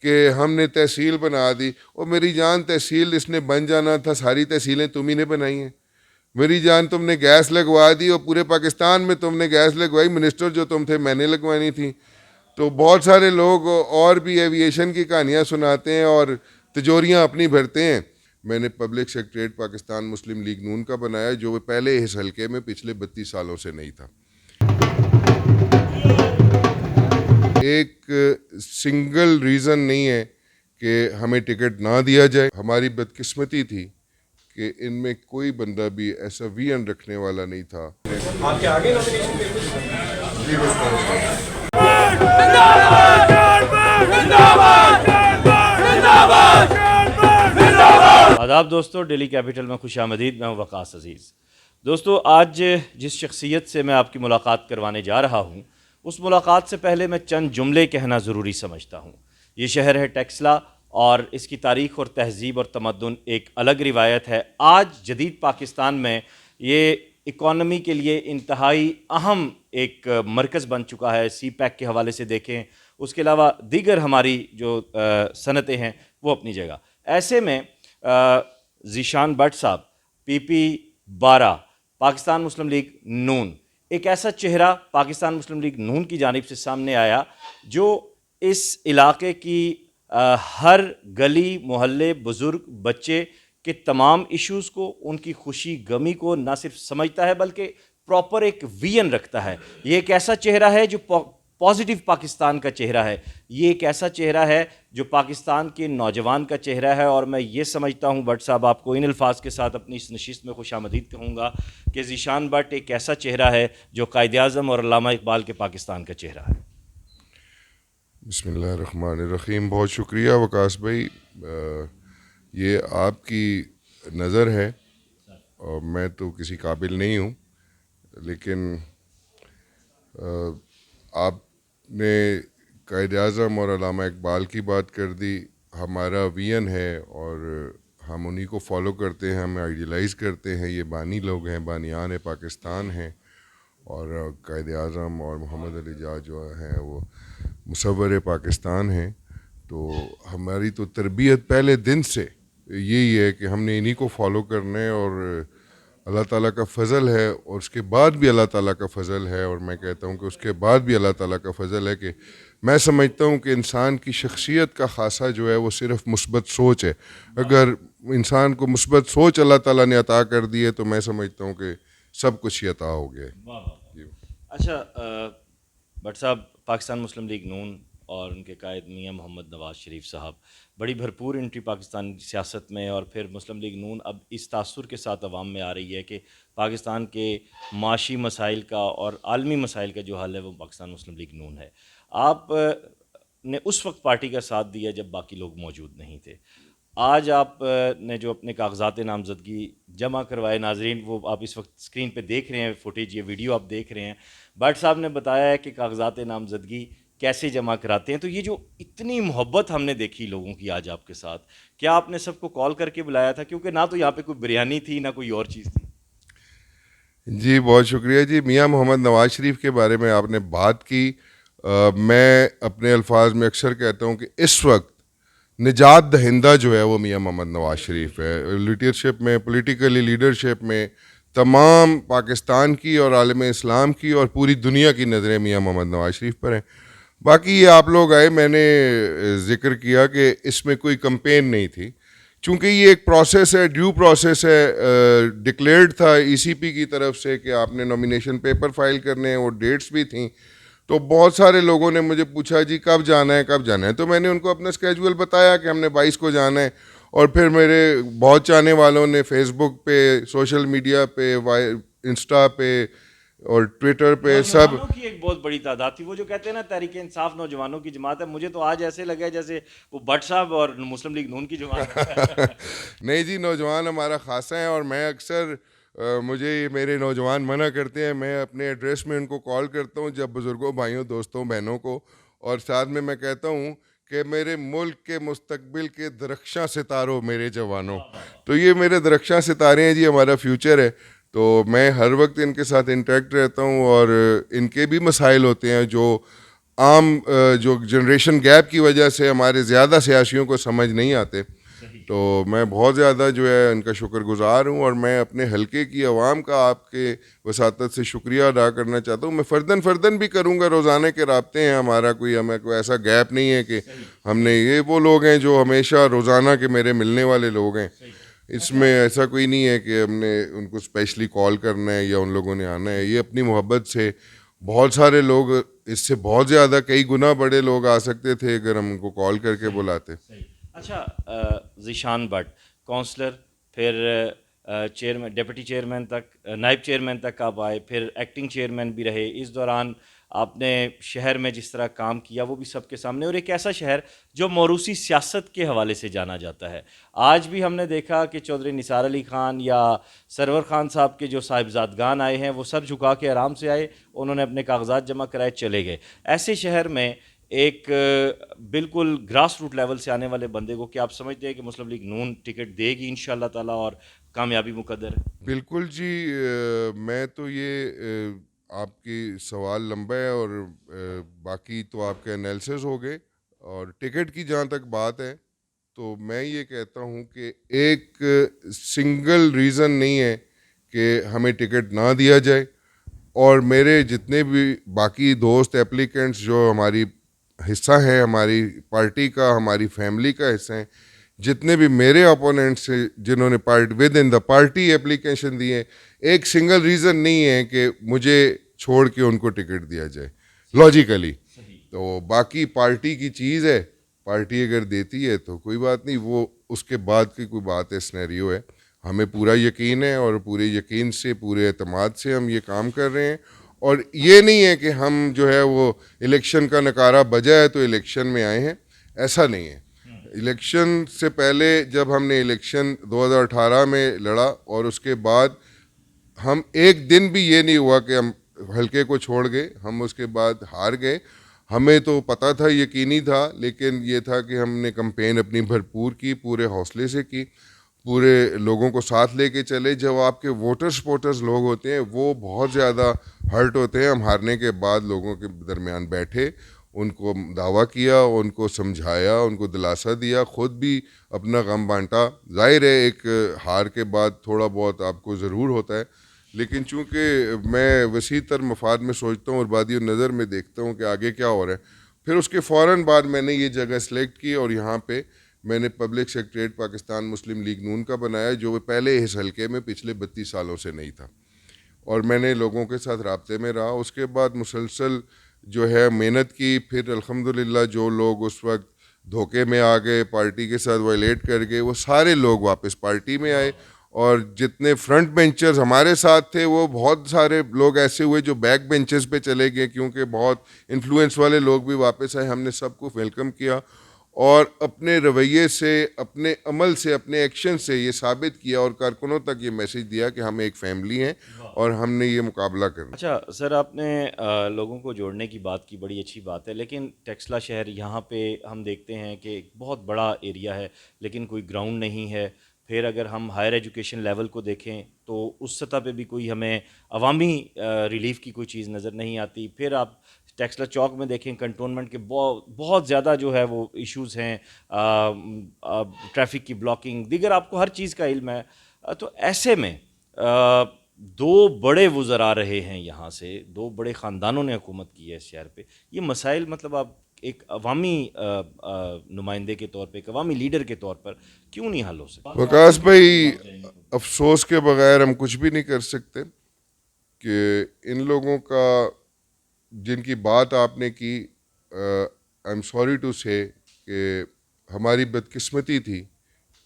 कि हमने तहसील बना दी। और मेरी जान, तहसील इसने बन जाना था, सारी तहसीलें तुम ही ने बनाई हैं। मेरी जान, तुमने गैस लगवा दी और पूरे पाकिस्तान में तुमने गैस लगवाई, मिनिस्टर जो तुम थे मैंने लगवानी थी। तो बहुत सारे लोग और भी एविएशन की कहानियाँ सुनाते हैं और तिजोरियाँ अपनी भरते हैं। मैंने पब्लिक सेक्रेटरीट पाकिस्तान मुस्लिम लीग नून का बनाया, जो पहले इस हल्के में पिछले 32 सालों से नहीं था। एक सिंगल रीज़न नहीं है कि हमें टिकट ना दिया जाए। हमारी बदकिस्मती थी कि इनमें कोई बंदा भी ऐसा वीएन रखने वाला नहीं था। आपके आगे नॉमिनेशन पेपर्स आदाब दोस्तों, डेली कैपिटल में खुशामदीद। मैं हूं वकास अजीज़। दोस्तों, आज जिस शख्सियत से मैं आपकी मुलाकात करवाने जा रहा हूं, उस मुलाकात से पहले मैं चंद जुमले कहना ज़रूरी समझता हूं। ये शहर है टेक्सला और इसकी तारीख़ और तहज़ीब और तमद्दुन एक अलग रिवायत है। आज जदीद पाकिस्तान में ये इकॉनमी के लिए इंतहाई अहम एक मरकज़ बन चुका है। सी पैक के हवाले से देखें, उसके अलावा दीगर हमारी जो सनतें हैं वो अपनी जगह। ऐसे में ज़ीशान भट्ट साहब, PP 12, पाकिस्तान मुस्लिम लीग नून, एक ऐसा चेहरा पाकिस्तान मुस्लिम लीग नून की जानिब से सामने आया जो इस इलाके की हर गली मोहल्ले, बुज़ुर्ग, बच्चे के तमाम इश्यूज़ को, उनकी खुशी गमी को ना सिर्फ समझता है बल्कि प्रॉपर एक विजन रखता है। ये एक ऐसा चेहरा है जो पॉजिटिव पाकिस्तान का चेहरा है। ये एक ऐसा चेहरा है जो पाकिस्तान के नौजवान का चेहरा है। और मैं ये समझता हूँ भट्ट साहब, आपको इन अल्फाज के साथ अपनी इस नशिस्त में खुशामदीद कहूँगा कि ज़ीशान भट्ट एक ऐसा चेहरा है जो कायद-ए-आज़म और अल्लामा इकबाल के पाकिस्तान का चेहरा है। बिस्मिल्लाहिर्रहमानिर्रहीम। बहुत शुक्रिया वकास भाई, ये आपकी नज़र है और मैं तो किसी काबिल नहीं हूँ, लेकिन आपने कायद-ए-आज़म और अल्लामा इकबाल की बात कर दी। हमारा विजन है और हम उन्हीं को फॉलो करते हैं, हम आइडियलाइज़ करते हैं। ये बानी लोग हैं, बानियान पाकिस्तान हैं। और कायद-ए-आज़म और मोहम्मद अली जिन्ना जो हैं वो मुसव्वर पाकिस्तान हैं। तो हमारी तो तरबियत पहले दिन से यही है कि हमने इन्हीं को फॉलो करना है और अल्लाह ताला का फ़ज़ल है और उसके बाद भी अल्लाह ताला का फ़ज़ल है। और मैं कहता हूँ कि उसके बाद भी अल्लाह ताला का फ़ज़ल है कि मैं समझता हूँ कि इंसान की शख्सियत का खासा जो है वो सिर्फ़ मुस्बत सोच है। अगर इंसान को मुस्बत सोच अल्लाह ताला ने अता कर दी है तो मैं समझता हूँ कि सब कुछ ही अता हो गया। अच्छा भट्ट साहब, पाकिस्तान मुस्लिम लीग नून और उनके कायद मियां मोहम्मद नवाज़ शरीफ साहब बड़ी भरपूर एंट्री पाकिस्तान की सियासत में, और फिर मुस्लिम लीग नून अब इस तासुर के साथ अवाम में आ रही है कि पाकिस्तान के माशी मसाइल का और आलमी मसाइल का जो हल है वो पाकिस्तान मुस्लिम लीग नून है। आप ने उस वक्त पार्टी का साथ दिया जब बाकी लोग मौजूद नहीं थे। आज आप ने जो अपने कागजात नामजदगी जमा करवाए, नाजरीन वो आप इस वक्त स्क्रीन पे देख रहे हैं, फुटेज, ये वीडियो आप देख रहे हैं। भट्ट साहब ने बताया है कि कागजात नामजदगी कैसे जमा कराते हैं। तो ये जो इतनी मोहब्बत हमने देखी लोगों की आज आपके साथ, क्या आपने सबको कॉल करके बुलाया था? क्योंकि ना तो यहाँ पे कोई बिरयानी थी ना कोई और चीज़ थी। जी बहुत शुक्रिया जी। मियां मोहम्मद नवाज़ शरीफ के बारे में आपने बात की। मैं अपने अल्फाज में अक्सर कहता हूँ कि इस वक्त निजात दहिंदा जो है वो मियां मोहम्मद नवाज़ शरीफ है। लीडरशिप में, पॉलिटिकली लीडरशिप में तमाम पाकिस्तान की और आलम इस्लाम की और पूरी दुनिया की नज़रें मियां मोहम्मद नवाज़ शरीफ पर हैं। बाकी ये आप लोग आए, मैंने जिक्र किया कि इसमें कोई कंपेन नहीं थी, चूँकि ये एक प्रोसेस है, ड्यू प्रोसेस है। डिक्लेयर्ड था ECP की तरफ से कि आपने नॉमिनेशन पेपर फाइल करने हैं, वो डेट्स भी थी। तो बहुत सारे लोगों ने मुझे पूछा जी कब जाना है, कब जाना है। तो मैंने उनको अपना स्केजुअल बताया कि हमने 22 को जाना है। और फिर मेरे बहुत चाहने वालों ने फेसबुक पे, सोशल मीडिया पे, इंस्टा पे और ट्विटर पे सब की एक बहुत बड़ी तादाद थी। वो जो कहते हैं ना तहरीक इंसाफ नौजवानों की जमात है, मुझे तो आज ऐसे लगा जैसे वो भट्ट साहब और मुस्लिम लीग नून की जमात है। नहीं जी, नौजवान हमारा खासा है और मैं अक्सर मुझे मेरे नौजवान मना करते हैं, मैं अपने एड्रेस में उनको कॉल करता हूँ जब बुज़ुर्गों, भाइयों, दोस्तों, बहनों को। और साथ में मैं कहता हूँ कि मेरे मुल्क के मुस्तकबिल के दरख्शां सितारों मेरे जवानों। तो ये मेरे दरख्शां सितारे हैं जी, हमारा फ्यूचर है। तो मैं हर वक्त इनके साथ इंटरेक्ट रहता हूँ और इनके भी मसाइल होते हैं जो आम जो जनरेशन गैप की वजह से हमारे ज़्यादा सियासियों को समझ नहीं आते। तो मैं बहुत ज़्यादा जो है इनका शुक्रगुज़ार हूँ, और मैं अपने हलके की आवाम का आपके वसातत से शुक्रिया अदा करना चाहता हूँ। मैं फ़र्दन भी करूँगा, रोज़ाना के राब्ते हैं हमारा, हमें कोई ऐसा गैप नहीं है कि हमने ये वो लोग हैं जो हमेशा रोज़ाना के मेरे मिलने वाले लोग हैं। इसमें ऐसा कोई नहीं है कि हमने उनको स्पेशली कॉल करना है या उन लोगों ने आना है। ये अपनी मोहब्बत से बहुत सारे लोग, इससे बहुत ज़्यादा कई गुना बड़े लोग आ सकते थे अगर हम उनको कॉल करके बुलाते। अच्छा, ज़ीशान भट्ट काउंसलर, फिर चेयरमैन, डिप्टी चेयरमैन तक, नायब चेयरमैन तक आप आए, फिर एक्टिंग चेयरमैन भी रहे। इस दौरान आपने शहर में जिस तरह काम किया वो भी सबके सामने, और एक ऐसा शहर जो मौरूसी सियासत के हवाले से जाना जाता है। आज भी हमने देखा कि चौधरी निसार अली ख़ान या सरवर ख़ान साहब के जो साहिबजादगान आए हैं वो सर झुका के आराम से आए, उन्होंने अपने कागजात जमा कराए, चले गए। ऐसे शहर में एक बिल्कुल ग्रास रूट लेवल से आने वाले बंदे को क्या आप समझते हैं कि मुस्लिम लीग नून टिकट देगी इंशाअल्लाह ताला और कामयाबी मुकद्दर है? बिल्कुल जी। मैं तो ये आपकी सवाल लंबा है, और बाकी तो आपके एनालिसिस हो गए। और टिकट की जहाँ तक बात है, तो मैं ये कहता हूँ कि एक सिंगल रीज़न नहीं है कि हमें टिकट ना दिया जाए। और मेरे जितने भी बाकी दोस्त एप्लीकेंट्स जो हमारी हिस्सा हैं, हमारी पार्टी का, हमारी फैमिली का हिस्सा हैं, जितने भी मेरे अपोनेंट्स हैं जिन्होंने with in the party application दिए, एक सिंगल रीज़न नहीं है कि मुझे छोड़ के उनको टिकट दिया जाए लॉजिकली। तो बाकी पार्टी की चीज़ है, पार्टी अगर देती है तो कोई बात नहीं, वो उसके बाद की कोई बात है, सिनेरियो है। हमें पूरा यकीन है, और पूरे यकीन से, पूरे एतमाद से हम ये काम कर रहे हैं। और ये नहीं है कि हम जो है वो इलेक्शन का नकारा बजा है तो इलेक्शन में आए हैं, ऐसा नहीं है। इलेक्शन से पहले जब हमने इलेक्शन 2018 में लड़ा, और उसके बाद हम एक दिन भी ये नहीं हुआ कि हम हल्के को छोड़ गए, हम उसके बाद हार गए। हमें तो पता था, यकीनी था, लेकिन ये था कि हमने कैंपेन अपनी भरपूर की, पूरे हौसले से की, पूरे लोगों को साथ लेके चले। जब आपके वोटर सपोर्टर्स लोग होते हैं वो बहुत ज़्यादा हर्ट होते हैं। हम हारने के बाद लोगों के दरमियान बैठे, उनको दावा किया, उनको समझाया, उनको दिलासा दिया, ख़ुद भी अपना गम बांटा। जाहिर है एक हार के बाद थोड़ा बहुत आपको ज़रूर होता है, लेकिन चूँकि मैं वसी तर मफाद में सोचता हूँ और बादी नज़र में देखता हूँ कि आगे क्या हो रहा है, फिर उसके फ़ौरन बाद मैंने ये जगह सेलेक्ट की, और यहाँ पे मैंने पब्लिक सेक्रेटरीट पाकिस्तान मुस्लिम लीग नून का बनाया, जो पहले इस हल्के में पिछले 32 सालों से नहीं था। और मैंने लोगों के साथ राब्ते में रहा। उसके बाद मुसलसल जो है मेहनत की। फिर अल्हम्दुलिल्लाह जो लोग उस वक्त धोखे में आ गए, पार्टी के साथ वायलेट कर गए, वो सारे लोग वापस पार्टी में आए। और जितने फ्रंट बेंचर्स हमारे साथ थे, वो बहुत सारे लोग ऐसे हुए जो बैक बेंचेस पे चले गए, क्योंकि बहुत इन्फ्लुएंस वाले लोग भी वापस आए। हमने सबको वेलकम किया, और अपने रवैये से, अपने अमल से, अपने एक्शन से ये साबित किया और कारकुनों तक ये मैसेज दिया कि हम एक फैमिली हैं और हमने ये मुकाबला करना। अच्छा सर, आपने लोगों को जोड़ने की बात की, बड़ी अच्छी बात है, लेकिन टेक्सला शहर यहाँ पे हम देखते हैं कि एक बहुत बड़ा एरिया है लेकिन कोई ग्राउंड नहीं है। फिर अगर हम हायर एजुकेशन लेवल को देखें तो उस सतह पे भी कोई हमें अवामी रिलीफ की कोई चीज़ नज़र नहीं आती। फिर आप टेक्सला चौक में देखें, कंटोनमेंट के बहुत ज़्यादा जो है वो इश्यूज़ हैं, ट्रैफिक की ब्लॉकिंग, दीगर आपको हर चीज़ का इल्म है। तो ऐसे में दो बड़े वुज़रा रहे हैं यहाँ से, दो बड़े ख़ानदानों ने हुकूमत की है इस शहर पे। ये मसाइल मतलब आप एक अवामी नुमाइंदे के तौर पे, एक अवामी लीडर के तौर पर क्यों नहीं हल हो सकते? वकास भाई, अफसोस के बगैर हम कुछ भी नहीं कर सकते कि इन लोगों का, जिनकी बात आपने की, आई एम सॉरी टू से कि हमारी बदकिस्मती थी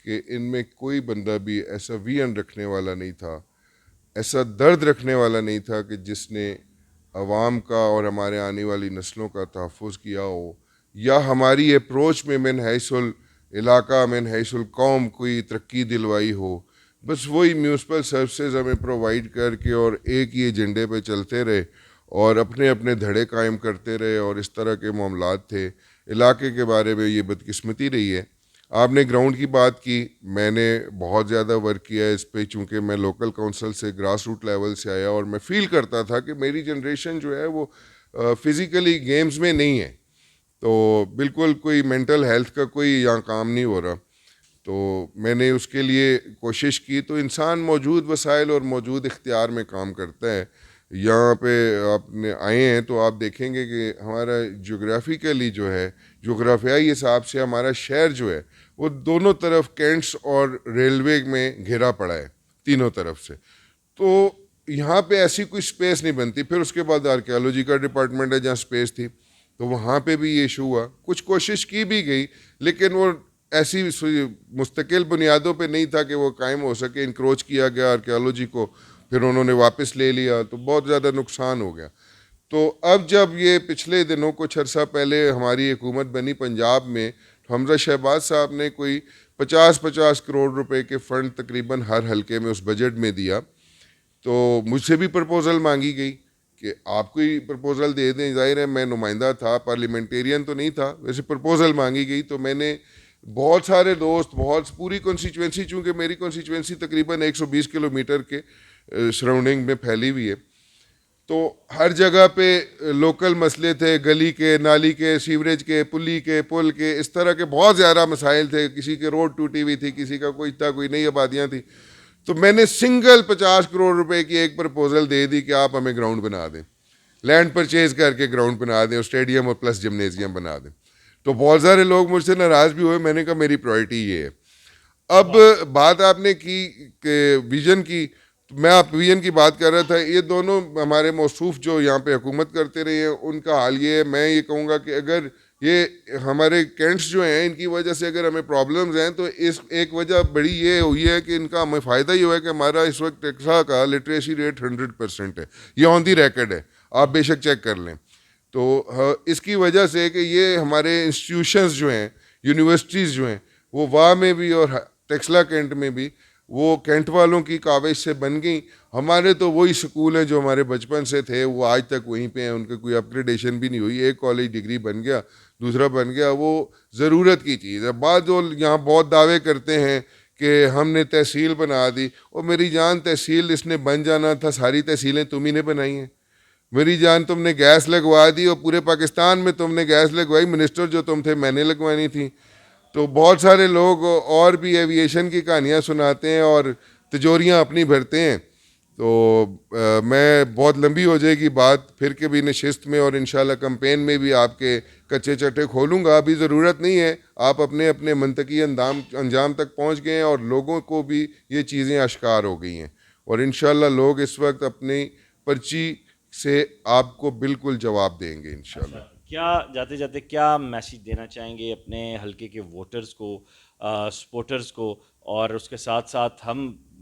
कि इनमें कोई बंदा भी ऐसा विजन रखने वाला नहीं था, ऐसा दर्द रखने वाला नहीं था कि जिसने अवाम का और हमारे आने वाली नस्लों का तहफ़्फ़ुज़ किया हो, या हमारी अप्रोच में मिन हैसुल इलाका, मिन हैसुल कौम कोई तरक्की दिलवाई हो। बस वही म्यूनसिपल सर्विसेज हमें प्रोवाइड करके और एक ही एजेंडे पे चलते रहे और अपने अपने धड़े कायम करते रहे, और इस तरह के मामलात थे। इलाके के बारे में ये बदकिस्मती रही है। आपने ग्राउंड की बात की, मैंने बहुत ज़्यादा वर्क किया है इस पे, चूँकि मैं लोकल काउंसिल से, ग्रास रूट लेवल से आया, और मैं फ़ील करता था कि मेरी जनरेशन जो है वो फिज़िकली गेम्स में नहीं है, तो बिल्कुल कोई मेंटल हेल्थ का कोई यहाँ काम नहीं हो रहा। तो मैंने उसके लिए कोशिश की, तो इंसान मौजूद वसाइल और मौजूद इख्तियार में काम करता है। यहाँ पे आपने आए हैं तो आप देखेंगे कि हमारा जोग्राफिकली जो है, जोग्राफियाई हिसाब से हमारा शहर जो है वो दोनों तरफ कैंट्स और रेलवे में घिरा पड़ा है, तीनों तरफ से। तो यहाँ पे ऐसी कोई स्पेस नहीं बनती। फिर उसके बाद आर्कियोलॉजी का डिपार्टमेंट है जहाँ स्पेस थी, तो वहाँ पे भी ये इशू हुआ। कुछ कोशिश की भी गई, लेकिन वो ऐसी मुस्तकिल बुनियादों पे नहीं था कि वो कायम हो सके। इंक्रोच किया गया आर्कियोलॉजी को, फिर उन्होंने वापस ले लिया, तो बहुत ज़्यादा नुकसान हो गया। तो अब जब ये पिछले दिनों कुछ अर्सा पहले हमारी हुकूमत बनी पंजाब में, तो हमजा शहबाज साहब ने कोई 50-50 करोड़ रुपए के फ़ंड तकरीबन हर हलके में उस बजट में दिया। तो मुझसे भी प्रपोज़ल मांगी गई कि आप कोई प्रपोज़ल दे दें। ज़ाहिर है मैं नुमाइंदा था, पार्लियामेंटेरियन तो नहीं था, वैसे प्रपोज़ल मांगी गई। तो मैंने बहुत सारे दोस्त, बहुत पूरी कॉन्स्टिट्यूंसी, चूँकि मेरी कॉन्स्टिट्यूंसी तकरीबन 120 किलोमीटर के सराउंडिंग में फैली हुई है, तो हर जगह पे लोकल मसले थे, गली के, नाली के, सीवरेज के, पुली के, पुल के, इस तरह के बहुत ज़्यादा मसाइल थे। किसी के रोड टूटी हुई थी, किसी का कोई था, कोई नई आबादियाँ थी। तो मैंने सिंगल 50 करोड़ रुपए की एक प्रपोजल दे दी कि आप हमें ग्राउंड बना दें, लैंड परचेज करके ग्राउंड बना दें और स्टेडियम और प्लस जिम्नेजियम बना दें। तो बहुत सारे लोग मुझसे नाराज़ भी हुए। मैंने कहा मेरी प्रायोरिटी ये है। अब बात आपने की कि विजन की, तो मैं आप विजन की बात कर रहा था। ये दोनों हमारे मौसूफ जो यहाँ पे हुकूमत करते रहे हैं, उनका हाल ये है। मैं ये कहूँगा कि अगर ये हमारे कैंट्स जो हैं, इनकी वजह से अगर हमें प्रॉब्लम्स हैं, तो इस एक वजह बड़ी ये हुई है कि इनका हमें फ़ायदा ही हुआ है कि हमारा इस वक्त टेक्सा का लिटरेसी रेट 100% है। ये ऑन दी रिकॉर्ड है, आप बेशक चेक कर लें। तो इसकी वजह से कि ये हमारे इंस्टीट्यूशंस जो हैं, यूनिवर्सिटीज़ जो हैं, वो वाह में भी और टेक्सला कैंट में भी वो कैंट वालों की काविश से बन गई। हमारे तो वही स्कूल हैं जो हमारे बचपन से थे, वो आज तक वहीं पे हैं, उनके कोई अपग्रेडेशन भी नहीं हुई। एक कॉलेज डिग्री बन गया, दूसरा बन गया, वो ज़रूरत की चीज़ है। बाद वो यहाँ बहुत दावे करते हैं कि हमने तहसील बना दी। और मेरी जान, तहसील इसने बन जाना था, सारी तहसीलें तुम ही ने बनाई हैं। मेरी जान, तुमने गैस लगवा दी और पूरे पाकिस्तान में तुमने गैस लगवाई। मिनिस्टर जो तुम थे, मैंने लगवानी थी। तो बहुत सारे लोग और भी एविएशन की कहानियाँ सुनाते हैं और तिजोरियाँ अपनी भरते हैं। तो मैं बहुत लंबी हो जाएगी बात, फिर के भी नशिस्त में और इंशाल्लाह कैंपेन में भी आपके कच्चे चट्टे खोलूँगा। अभी ज़रूरत नहीं है, आप अपने अपने मंतकी अंजाम तक पहुँच गए हैं और लोगों को भी ये चीज़ें आश्कार हो गई हैं। और इंशाल्लाह लोग इस वक्त अपनी पर्ची से आपको बिल्कुल जवाब देंगे इंशाल्लाह। क्या जाते जाते क्या मैसेज देना चाहेंगे अपने हलके के वोटर्स को, सपोर्टर्स को? और उसके साथ साथ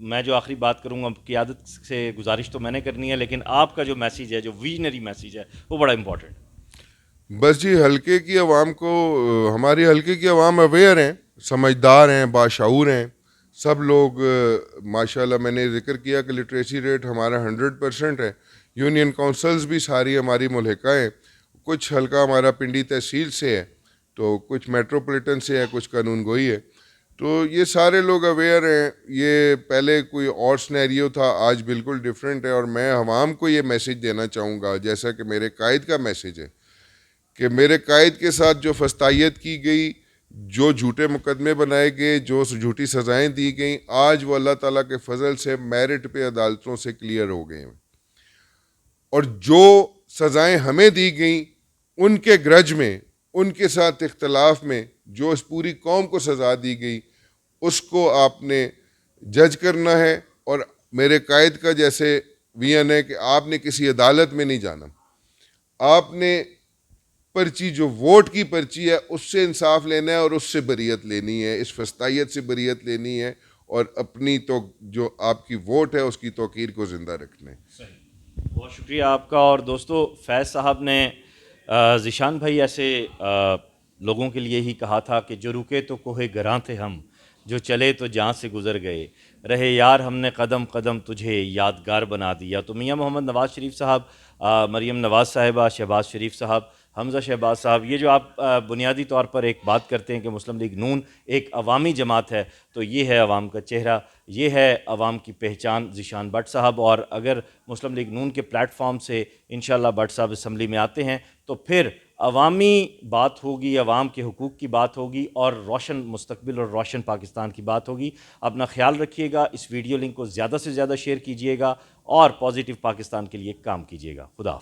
मैं जो आखिरी बात करूँगा, क़ियादत से गुजारिश तो मैंने करनी है, लेकिन आपका जो मैसेज है, जो विजनरी मैसेज है, वो बड़ा इंपॉर्टेंट है। बस जी, हलके की आवाम को, हमारे हलके की आवाम अवेयर हैं, समझदार हैं, बाशऊर हैं सब लोग। माशाल्लाह मैंने जिक्र किया कि लिटरेसी रेट हमारा 100% है। यूनियन काउंसिल्स भी सारी हमारी मुल्हिका हैं। कुछ हल्का हमारा पिंडी तहसील से है, तो कुछ मेट्रोपॉलिटन से है, कुछ कानून गोई है। तो ये सारे लोग अवेयर हैं। ये पहले कोई और स्नैरियो था, आज बिल्कुल डिफरेंट है। और मैं आवाम को ये मैसेज देना चाहूँगा, जैसा कि मेरे कायद का मैसेज है, कि मेरे कायद के साथ जो फस्तायत की गई, जो झूठे मुकदमे बनाए गए, जो झूठी सज़ाएँ दी गई, आज वो अल्लाह ताला के फजल से मेरिट पे अदालतों से क्लियर हो गए हैं। और जो सज़ाएँ हमें दी गई, उनके ग्रज में, उनके साथ इख्तलाफ में जो इस पूरी कौम को सज़ा दी गई, उसको आपने जज करना है। और मेरे कायद का जैसे वियन है कि आपने किसी अदालत में नहीं जाना, आपने पर्ची, जो वोट की पर्ची है, उससे इंसाफ लेना है और उससे बरीयत लेनी है, इस फस्तायत से बरीयत लेनी है और अपनी तो जो आपकी वोट है उसकी तौकीर को ज़िंदा रखना है। बहुत शुक्रिया आपका। और दोस्तों, फैज़ साहब ने ज़ीशान भाई ऐसे लोगों के लिए ही कहा था कि जो रुके तो कोहे गरां थे हम, जो चले तो जहाँ से गुज़र गए, रहे यार हमने कदम कदम तुझे यादगार बना दिया। तो मियाँ मोहम्मद नवाज़ शरीफ साहब, मरीम नवाज़ साहिबा, शहबाज शरीफ साहब, हमज़ा शहबाज साहब, ये जो आप बुनियादी तौर पर एक बात करते हैं कि मुस्लिम लीग नून एक अवामी जमात है, तो ये है अवाम का चेहरा, ये है अवाम की पहचान ज़ीशान भट्ट साहब। और अगर मुस्लिम लीग नून के प्लेटफॉर्म से इंशाअल्लाह भट्ट साहब असम्बली में आते हैं तो फिर अवामी बात होगी, अवाम के हुकूक़ की बात होगी और रोशन मुस्तकबिल और रोशन पाकिस्तान की बात होगी। अपना ख्याल रखिएगा, इस वीडियो लिंक को ज़्यादा से ज़्यादा शेयर कीजिएगा और पॉजिटिव पाकिस्तान के लिए काम कीजिएगा। खुदा हाफ़िज़।